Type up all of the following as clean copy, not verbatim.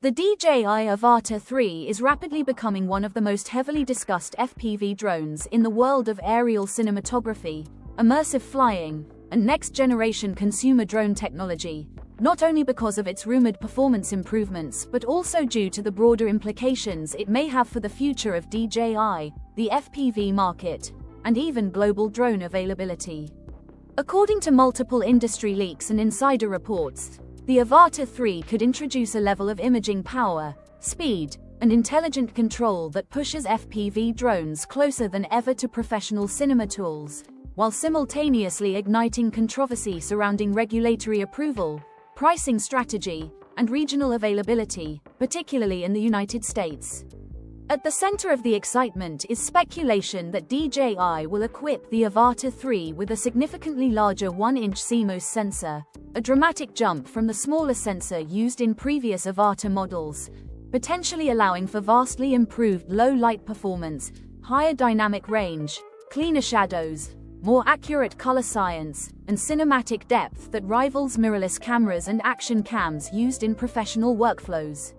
The DJI Avata 3 is rapidly becoming one of the most heavily discussed FPV drones in the world of aerial cinematography, immersive flying, and next-generation consumer drone technology, not only because of its rumored performance improvements but also due to the broader implications it may have for the future of DJI, the FPV market, and even global drone availability. According to multiple industry leaks and insider reports, the Avata 3 could introduce a level of imaging power, speed, and intelligent control that pushes FPV drones closer than ever to professional cinema tools, while simultaneously igniting controversy surrounding regulatory approval, pricing strategy, and regional availability, particularly in the United States. At the center of the excitement is speculation that DJI will equip the Avata 3 with a significantly larger 1-inch CMOS sensor, a dramatic jump from the smaller sensor used in previous Avata models, potentially allowing for vastly improved low-light performance, higher dynamic range, cleaner shadows, more accurate color science, and cinematic depth that rivals mirrorless cameras and action cams used in professional workflows.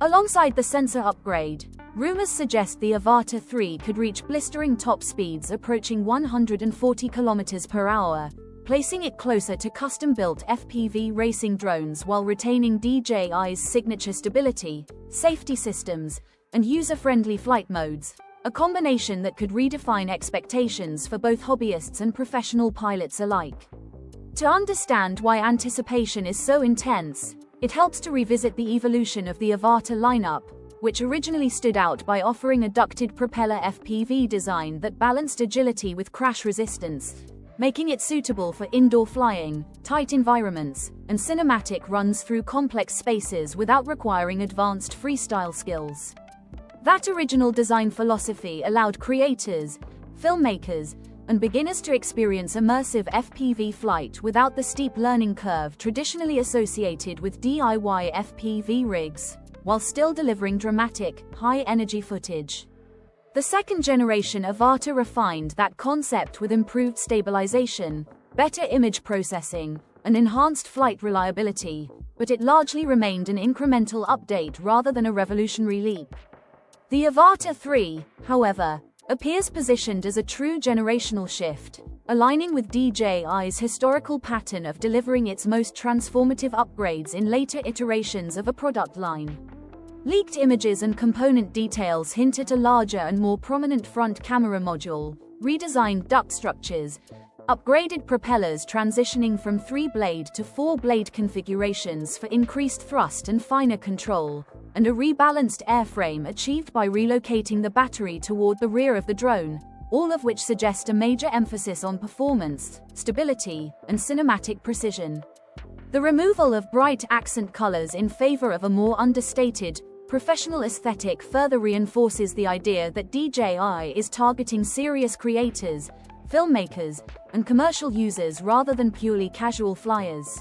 Alongside the sensor upgrade, rumors suggest the Avata 3 could reach blistering top speeds approaching 140 km per hour, placing it closer to custom-built FPV racing drones while retaining DJI's signature stability, safety systems, and user-friendly flight modes, a combination that could redefine expectations for both hobbyists and professional pilots alike. To understand why anticipation is so intense, it helps to revisit the evolution of the Avata lineup, which originally stood out by offering a ducted propeller FPV design that balanced agility with crash resistance, making it suitable for indoor flying, tight environments, and cinematic runs through complex spaces without requiring advanced freestyle skills. That original design philosophy allowed creators, filmmakers, and beginners to experience immersive FPV flight without the steep learning curve traditionally associated with DIY FPV rigs, while still delivering dramatic, high-energy footage. The second-generation Avata refined that concept with improved stabilization, better image processing, and enhanced flight reliability, but it largely remained an incremental update rather than a revolutionary leap. The Avata 3, however, appears positioned as a true generational shift, aligning with DJI's historical pattern of delivering its most transformative upgrades in later iterations of a product line. Leaked images and component details hint at a larger and more prominent front camera module, redesigned duct structures, upgraded propellers transitioning from 3-blade to 4-blade configurations for increased thrust and finer control, and a rebalanced airframe achieved by relocating the battery toward the rear of the drone, all of which suggest a major emphasis on performance, stability, and cinematic precision. The removal of bright accent colors in favor of a more understated, professional aesthetic further reinforces the idea that DJI is targeting serious creators, filmmakers, and commercial users rather than purely casual flyers.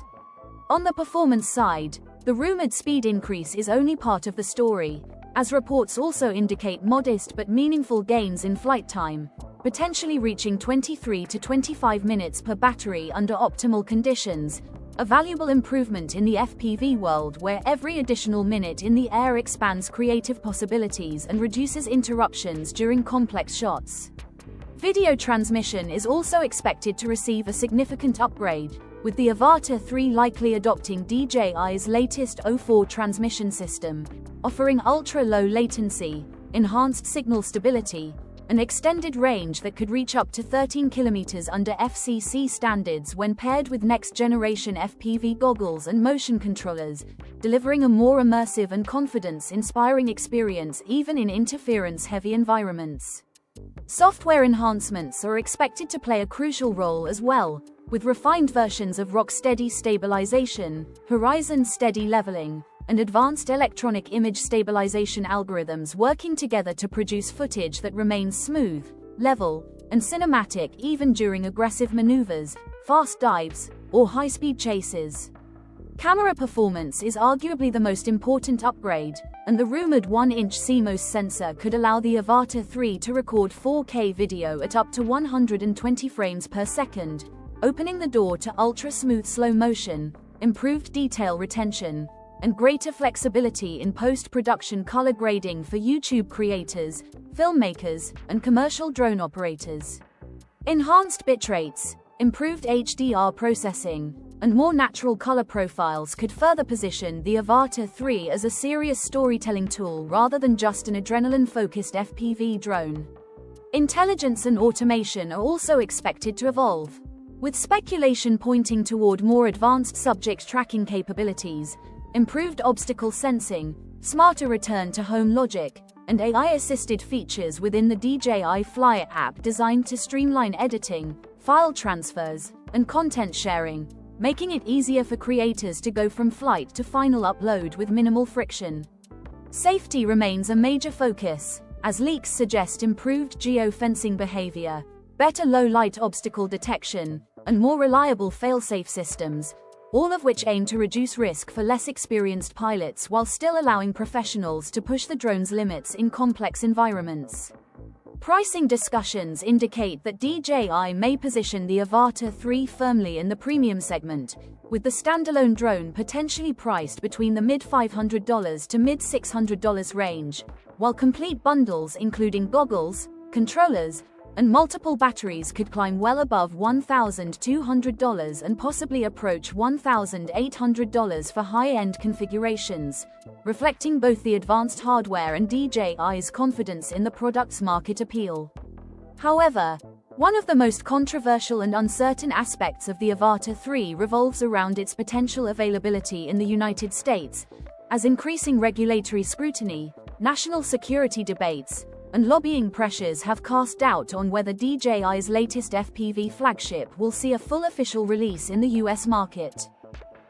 On the performance side, the rumored speed increase is only part of the story, as reports also indicate modest but meaningful gains in flight time, potentially reaching 23 to 25 minutes per battery under optimal conditions, a valuable improvement in the FPV world where every additional minute in the air expands creative possibilities and reduces interruptions during complex shots. Video transmission is also expected to receive a significant upgrade, with the Avata 3 likely adopting DJI's latest O4 transmission system, offering ultra-low latency, enhanced signal stability, and extended range that could reach up to 13 km under FCC standards when paired with next-generation FPV goggles and motion controllers, delivering a more immersive and confidence-inspiring experience even in interference-heavy environments. Software enhancements are expected to play a crucial role as well, with refined versions of Rocksteady stabilization, Horizon steady leveling, and advanced electronic image stabilization algorithms working together to produce footage that remains smooth, level, and cinematic even during aggressive maneuvers, fast dives, or high-speed chases. Camera performance is arguably the most important upgrade, and the rumored 1-inch CMOS sensor could allow the Avata 3 to record 4K video at up to 120 frames per second, opening the door to ultra-smooth slow motion, improved detail retention, and greater flexibility in post-production color grading for YouTube creators, filmmakers, and commercial drone operators. Enhanced bitrates, improved HDR processing, and more natural color profiles could further position the Avata 3 as a serious storytelling tool rather than just an adrenaline-focused FPV drone. Intelligence and automation are also expected to evolve, with speculation pointing toward more advanced subject tracking capabilities, improved obstacle sensing, smarter return-to-home logic, and AI-assisted features within the DJI Flyer app designed to streamline editing, file transfers, and content sharing, making it easier for creators to go from flight to final upload with minimal friction. Safety remains a major focus, as leaks suggest improved geofencing behavior, better low-light obstacle detection, and more reliable fail-safe systems, all of which aim to reduce risk for less experienced pilots while still allowing professionals to push the drone's limits in complex environments. Pricing discussions indicate that DJI may position the Avata 3 firmly in the premium segment, with the standalone drone potentially priced between the mid-$500 to mid-$600 range, while complete bundles including goggles, controllers, and multiple batteries could climb well above $1,200 and possibly approach $1,800 for high-end configurations, reflecting both the advanced hardware and DJI's confidence in the product's market appeal. However, one of the most controversial and uncertain aspects of the Avata 3 revolves around its potential availability in the United States, as increasing regulatory scrutiny, national security debates, and lobbying pressures have cast doubt on whether DJI's latest FPV flagship will see a full official release in the US market.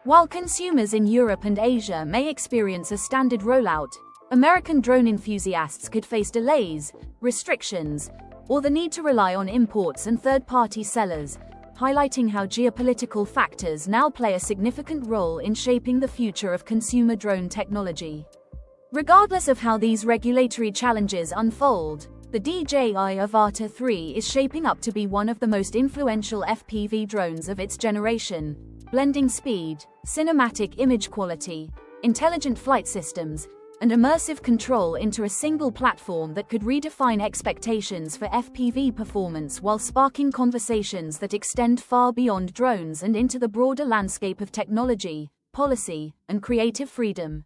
While consumers in Europe and Asia may experience a standard rollout, American drone enthusiasts could face delays, restrictions, or the need to rely on imports and third-party sellers, highlighting how geopolitical factors now play a significant role in shaping the future of consumer drone technology. Regardless of how these regulatory challenges unfold, the DJI Avata 3 is shaping up to be one of the most influential FPV drones of its generation, blending speed, cinematic image quality, intelligent flight systems, and immersive control into a single platform that could redefine expectations for FPV performance while sparking conversations that extend far beyond drones and into the broader landscape of technology, policy, and creative freedom.